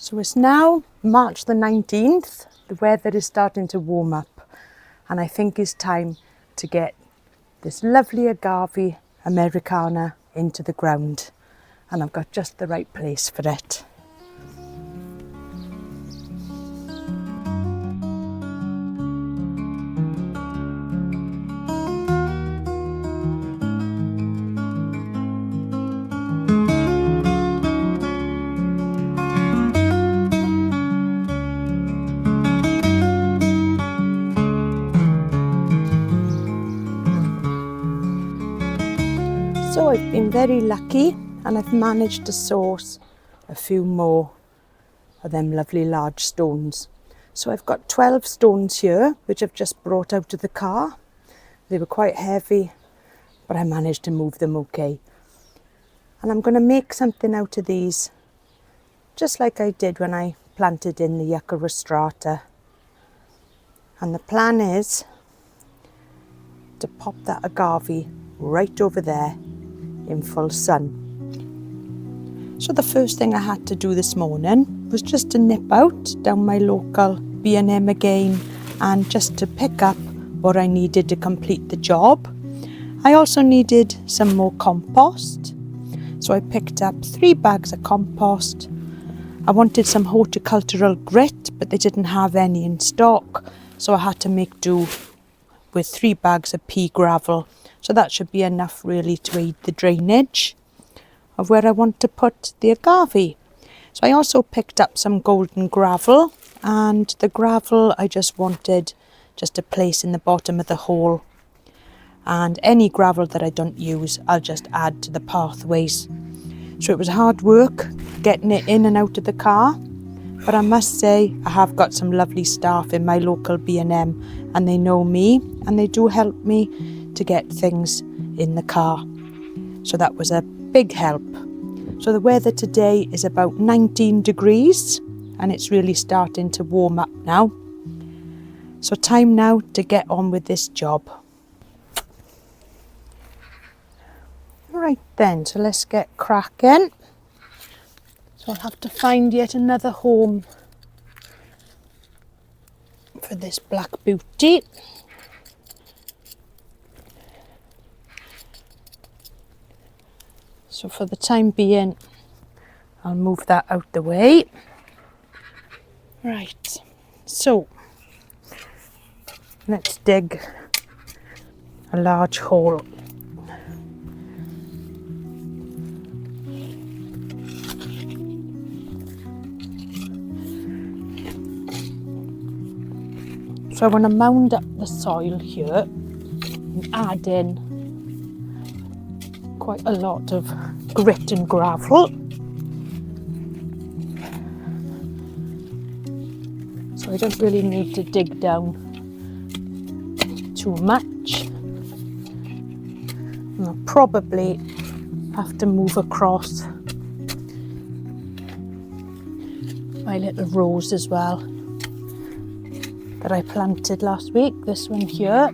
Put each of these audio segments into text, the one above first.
So it's now March the 19th. The weather is starting to warm up and I think it's time to get this lovely Agave Americana into the ground, and I've got just the right place for it. So I've been very lucky and I've managed to source a few more of them lovely large stones. So I've got 12 stones here, which I've just brought out of the car. They were quite heavy, but I managed to move them okay. And I'm going to make something out of these, just like I did when I planted in the Yucca rostrata. And the plan is to pop that agave right over there in full sun. So the first thing I had to do this morning was just to nip out down my local B&M again and just to pick up what I needed to complete the job. I also needed some more compost, so I picked up 3 bags of compost. I wanted some horticultural grit, but they didn't have any in stock, so I had to make do with 3 bags of pea gravel. So that should be enough really to aid the drainage of where I want to put the agave. So I also picked up some golden gravel, and the gravel I just wanted just to place in the bottom of the hole. And any gravel that I don't use, I'll just add to the pathways. So it was hard work getting it in and out of the car, but I must say I have got some lovely staff in my local B&M and they know me and they do help me to get things in the car. So that was a big help. So the weather today is about 19 degrees and it's really starting to warm up now. So time now to get on with this job. Right then, so let's get cracking. So I'll have to find yet another home for this black beauty. So for the time being, I'll move that out the way. Right, so let's dig a large hole. So I want to mound up the soil here and add in quite a lot of grit and gravel. So I don't really need to dig down too much. And I'll probably have to move across my little rose as well that I planted last week, this one here.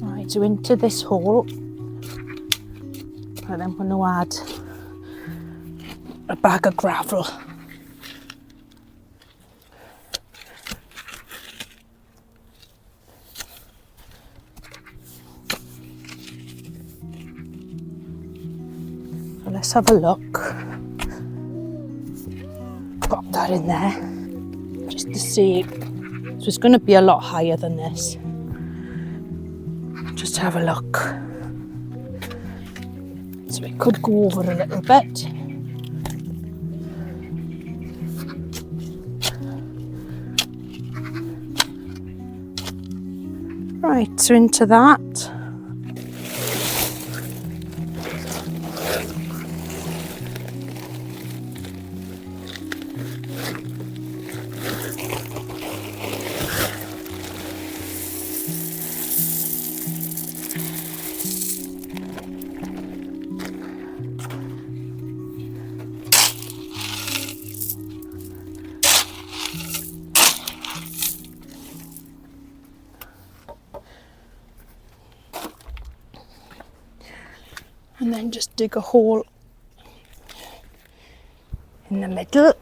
Right, so into this hole, and I'm going to add a bag of gravel. So let's have a look. Pop that in there just to see. So it's going to be a lot higher than this. Just have a look. So it could go over a little bit. Right, so into that. And then just dig a hole in the middle.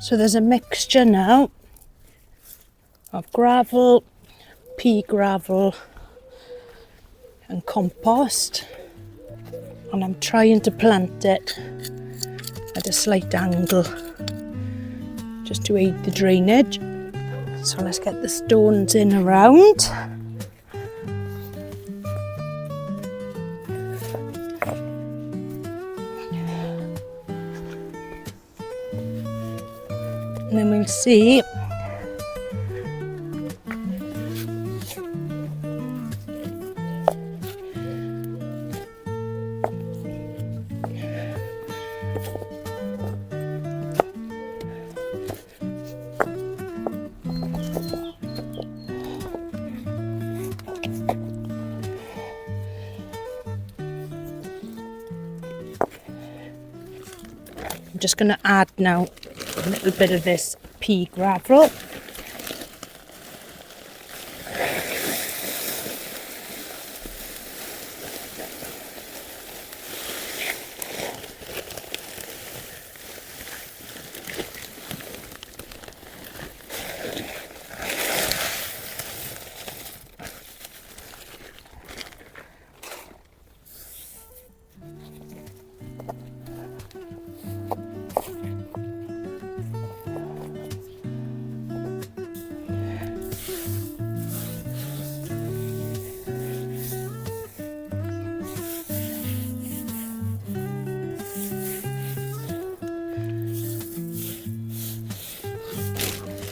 So there's a mixture now of gravel, pea gravel and compost, and I'm trying to plant it at a slight angle just to aid the drainage. So let's get the stones in around. And then we'll see I'm just going to add now a little bit of this pea gravel.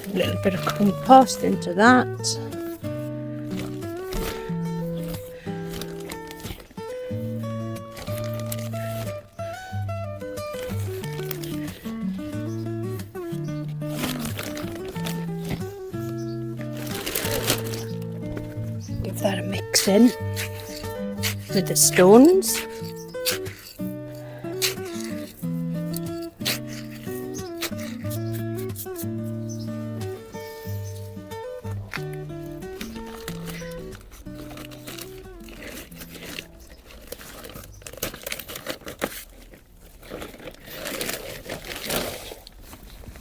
A little bit of compost into that. Give that a mix in with the stones.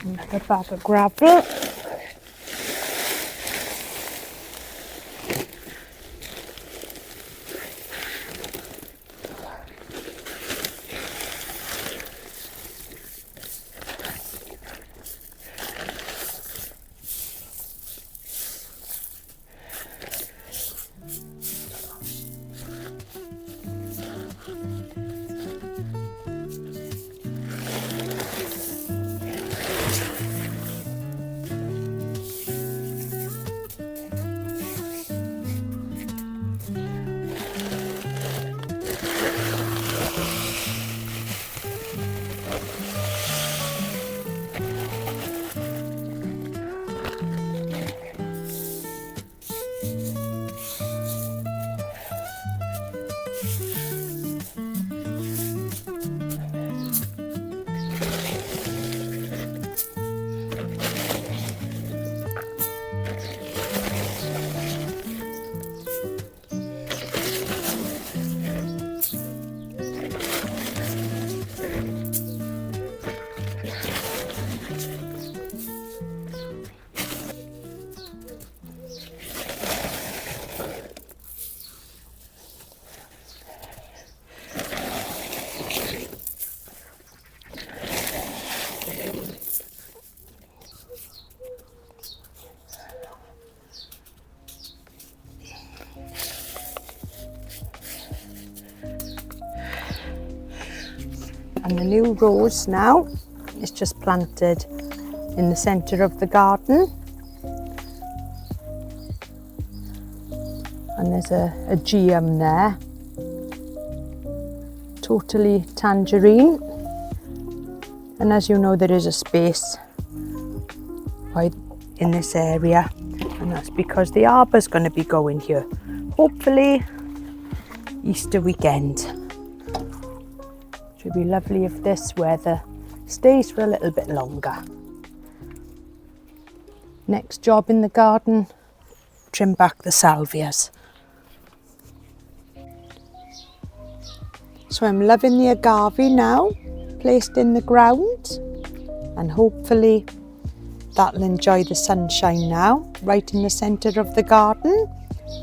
Another bag of gravel. And the new rose now is just planted in the centre of the garden. And there's a geum there, totally tangerine. And as you know, there is a space right in this area, and that's because the arbour's going to be going here, hopefully Easter weekend. It would be lovely if this weather stays for a little bit longer. Next job in the garden, trim back the salvias. So I'm loving the agave now, placed in the ground, and hopefully that'll enjoy the sunshine now, right in the centre of the garden,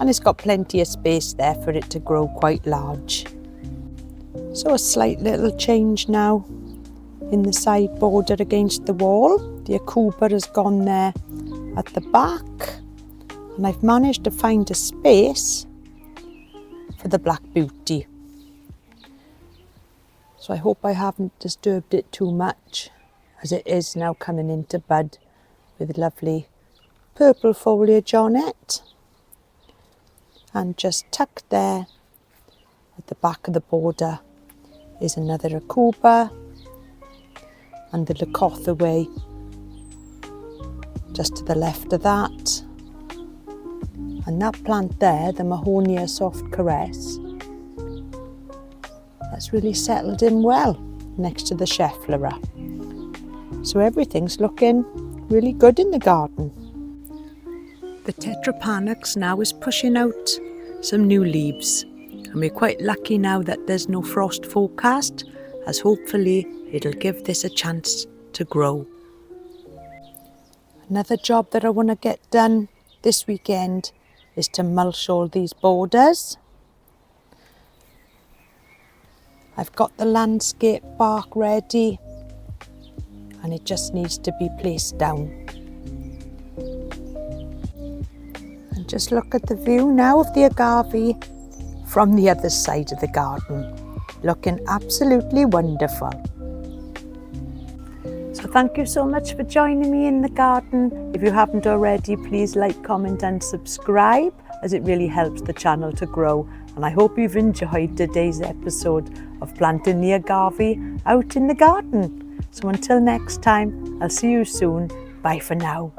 and it's got plenty of space there for it to grow quite large. So a slight little change now in the side border against the wall. The Akuba has gone there at the back, and I've managed to find a space for the Black Beauty. So I hope I haven't disturbed it too much, as it is now coming into bud with lovely purple foliage on it. And just tucked there at the back of the border is another Akuba, and the Leucothaway just to the left of that. And that plant there, the Mahonia Soft Caress, that's really settled in well next to the Schefflera. So everything's looking really good in the garden. The Tetrapanax now is pushing out some new leaves, and we're quite lucky now that there's no frost forecast, as hopefully it'll give this a chance to grow. Another job that I want to get done this weekend is to mulch all these borders. I've got the landscape bark ready, and it just needs to be placed down. And just look at the view now of the agave from the other side of the garden, looking absolutely wonderful. So thank you so much for joining me in the garden. If you haven't already, please like, comment and subscribe, as it really helps the channel to grow. And I hope you've enjoyed today's episode of planting the agave out in the garden. So until next time, I'll see you soon. Bye for now.